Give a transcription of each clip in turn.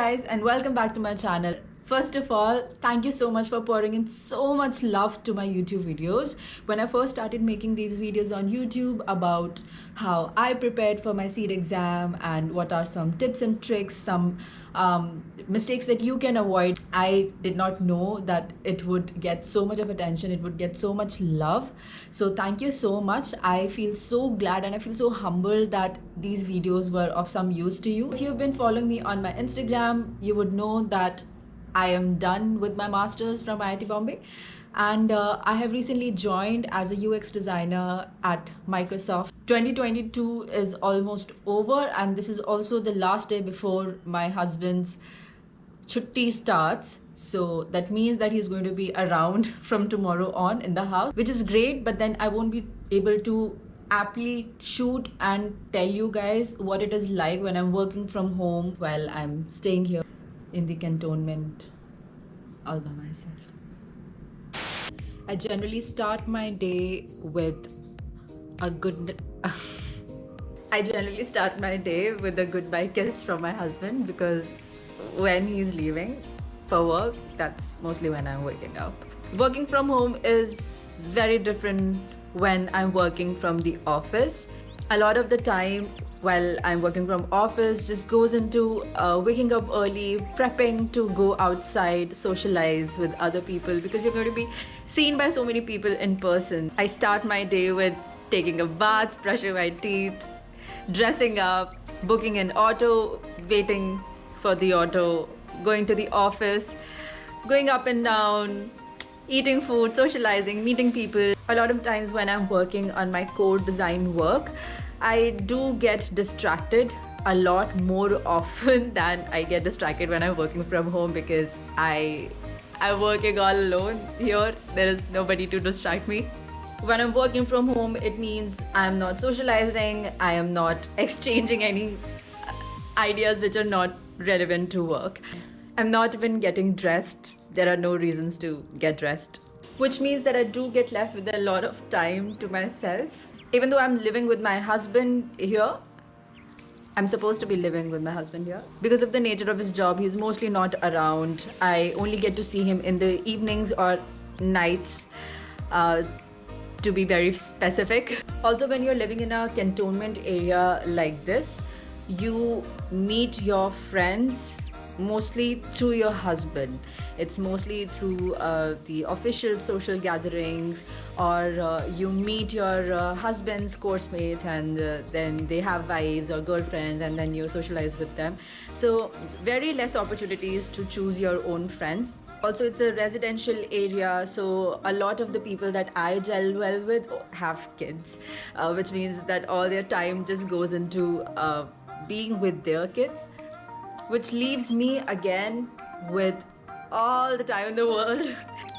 guys, and welcome back to my channel. First of all, thank you so much for pouring in so much love to my YouTube videos. When I first started making these videos on YouTube about how I prepared for my seat exam and what are some tips and tricks, some mistakes that you can avoid, I did not know that it would get so much of attention, it would get so much love. So thank you so much. I feel so glad and I feel so humbled that these videos were of some use to you. If you've been following me on my Instagram, you would know that I am done with my masters from IIT Bombay, and I have recently joined as a UX designer at Microsoft. 2022 is almost over, and this is also the last day before my husband's chutti starts. So that means that he's going to be around from tomorrow on in the house, which is great, but then I won't be able to aptly shoot and tell you guys what it is like when I'm working from home while I'm staying here in the cantonment all by myself. I generally start my day with a good goodbye kiss from my husband, because when he's leaving for work, that's mostly when I'm waking up. Working from home is very different when I'm working from the office. A lot of the time while I'm working from office just goes into waking up early, prepping to go outside, socialize with other people, because you're going to be seen by so many people in person. I start my day with taking a bath, brushing my teeth, dressing up, booking an auto, waiting for the auto, going to the office, going up and down, eating food, socializing, meeting people. A lot of times when I'm working on my core design work, I do get distracted a lot more often than I get distracted when I'm working from home, because I'm working all alone here. There is nobody to distract me. When I'm working from home, it means I'm not socializing, I am not exchanging any ideas which are not relevant to work. I'm not even getting dressed. There are no reasons to get dressed, which means that I do get left with a lot of time to myself. Even though I'm living with my husband here, I'm supposed to be living with my husband here. Because of the nature of his job, he's mostly not around. I only get to see him in the evenings or nights, to be very specific. Also, when you're living in a cantonment area like this, you meet your friends mostly through your husband. It's mostly through the official social gatherings, or you meet your husband's course mates, and then they have wives or girlfriends, and then you socialize with them. So very less opportunities to choose your own friends. Also, it's a residential area, so a lot of the people that I gel well with have kids, which means that all their time just goes into being with their kids, which leaves me again with all the time in the world.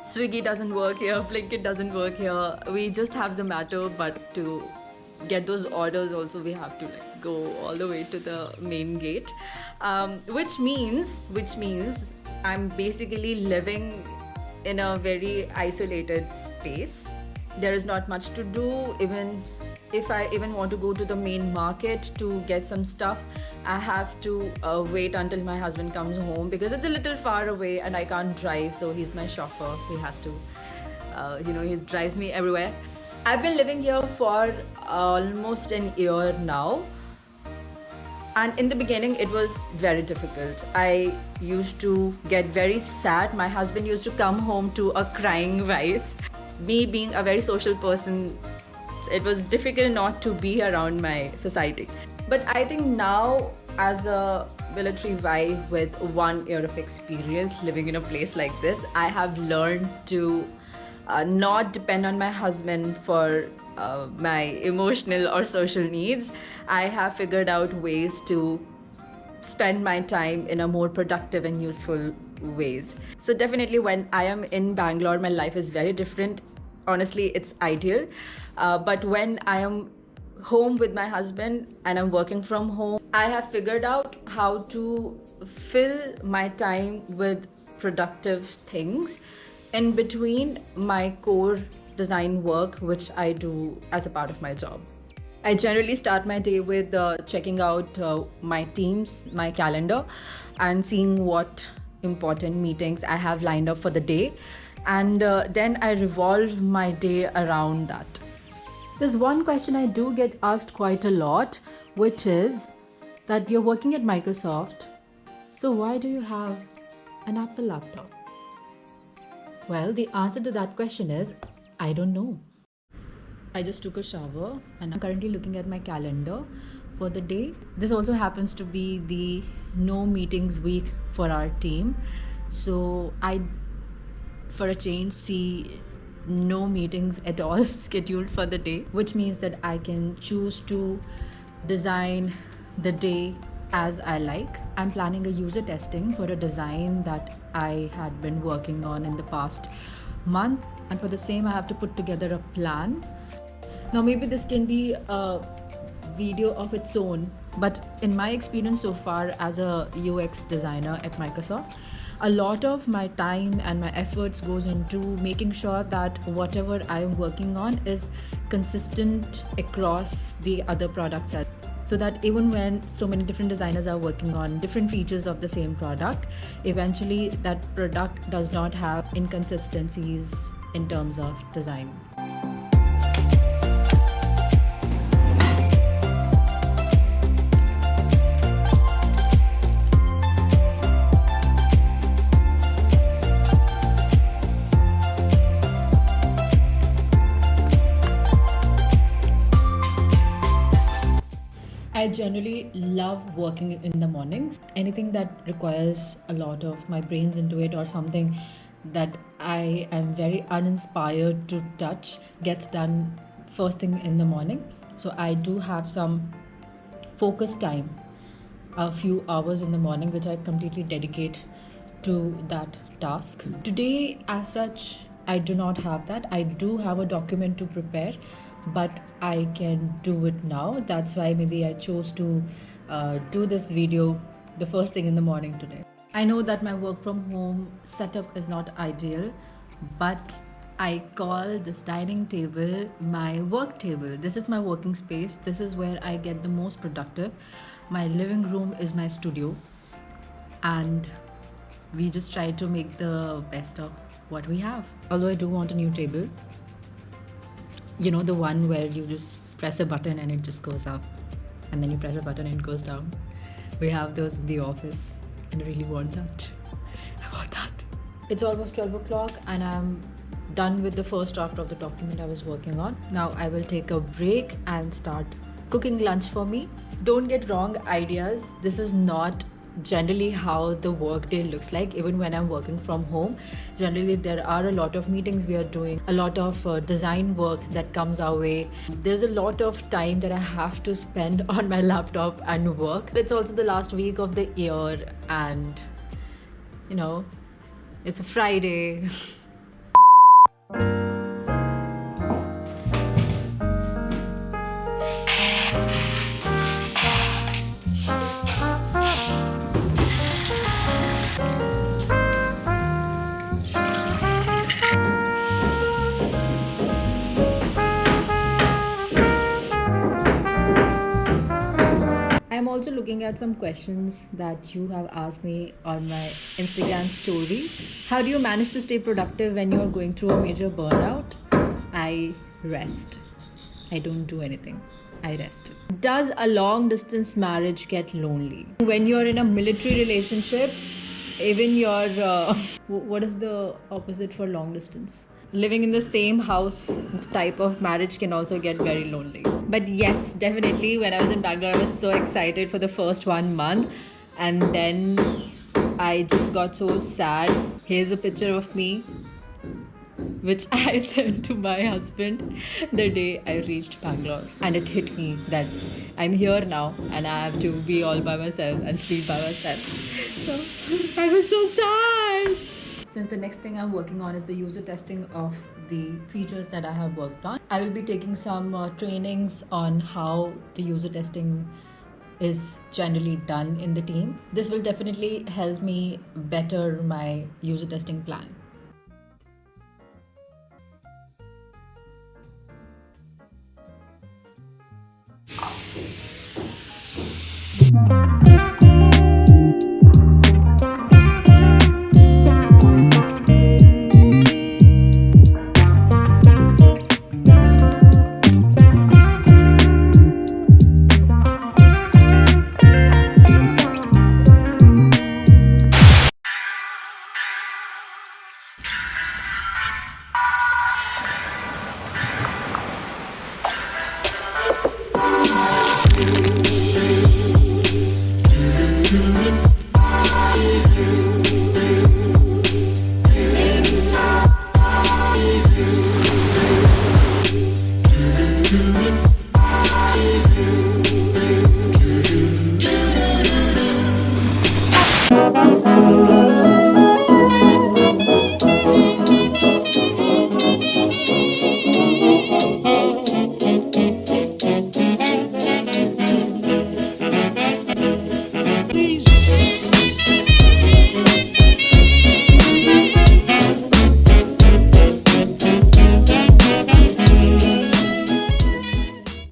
Swiggy doesn't work here, Blinkit doesn't work here. We just have Zomato, but to get those orders also we have to go all the way to the main gate, which means I'm basically living in a very isolated space. There is not much to do. Even if I want to go to the main market to get some stuff, I have to wait until my husband comes home, because it's a little far away and I can't drive, so he's my chauffeur. He has to, he drives me everywhere. I've been living here for almost an year now, and in the beginning it was very difficult. I used to get very sad. My husband used to come home to a crying wife. Me being a very social person, it was difficult not to be around my society. But I think now, as a military wife with 1 year of experience living in a place like this, I have learned to not depend on my husband for my emotional or social needs. I have figured out ways to spend my time in a more productive and useful ways. So definitely when I am in Bangalore, my life is very different. Honestly, it's ideal. But when I am home with my husband and I'm working from home, I have figured out how to fill my time with productive things in between my core design work, which I do as a part of my job. I generally start my day with checking out my Teams, my calendar, and seeing what important meetings I have lined up for the day. And then I revolve my day around that. There's one question I do get asked quite a lot, which is that you're working at Microsoft, so why do you have an Apple laptop? Well, the answer to that question is I don't know. I just took a shower and I'm currently looking at my calendar for the day. This also happens to be the no meetings week for our team. So I, for a change, see no meetings at all scheduled for the day, which means that I can choose to design the day as I like. I'm planning a user testing for a design that I had been working on in the past month, and for the same I have to put together a plan. Now maybe this can be a video of its own, but in my experience so far as a UX designer at Microsoft, a lot of my time and my efforts goes into making sure that whatever I am working on is consistent across the other products, so that even when so many different designers are working on different features of the same product, eventually that product does not have inconsistencies in terms of design. I generally love working in the mornings. Anything that requires a lot of my brains into it, or something that I am very uninspired to touch, gets done first thing in the morning. So I do have some focus time, a few hours in the morning, which I completely dedicate to that task. Today, as such, I do not have that. I do have a document to prepare, but I can do it now. That's why maybe I chose to do this video the first thing in the morning today. I know that my work from home setup is not ideal, but I call this dining table my work table. This is my working space. This is where I get the most productive. My living room is my studio, and we just try to make the best of what we have. Although I do want a new table, you know, the one where you just press a button and it just goes up, and then you press a button and it goes down. We have those in the office and I really want that. I want that. It's almost 12 o'clock and I'm done with the first draft of the document I was working on. Now I will take a break and start cooking lunch for me. Don't get wrong ideas. This is not generally how the workday looks like. Even when I'm working from home, generally there are a lot of meetings we are doing, a lot of design work that comes our way. There's a lot of time that I have to spend on my laptop and work. It's also the last week of the year, and you know, it's a Friday. I'm also looking at some questions that you have asked me on my Instagram story. How do you manage to stay productive when you're going through a major burnout? I rest. I don't do anything. I rest. Does a long distance marriage get lonely? When you're in a military relationship, even your what is the opposite for long distance? Living in the same house type of marriage can also get very lonely. But yes, definitely when I was in Bangalore, I was so excited for the first 1 month, and then I just got so sad. Here's a picture of me, which I sent to my husband the day I reached Bangalore. And it hit me that I'm here now and I have to be all by myself and sleep by myself. So I was so sad. Since the next thing I'm working on is the user testing of the features that I have worked on, I will be taking some trainings on how the user testing is generally done in the team. This will definitely help me better my user testing plan. you.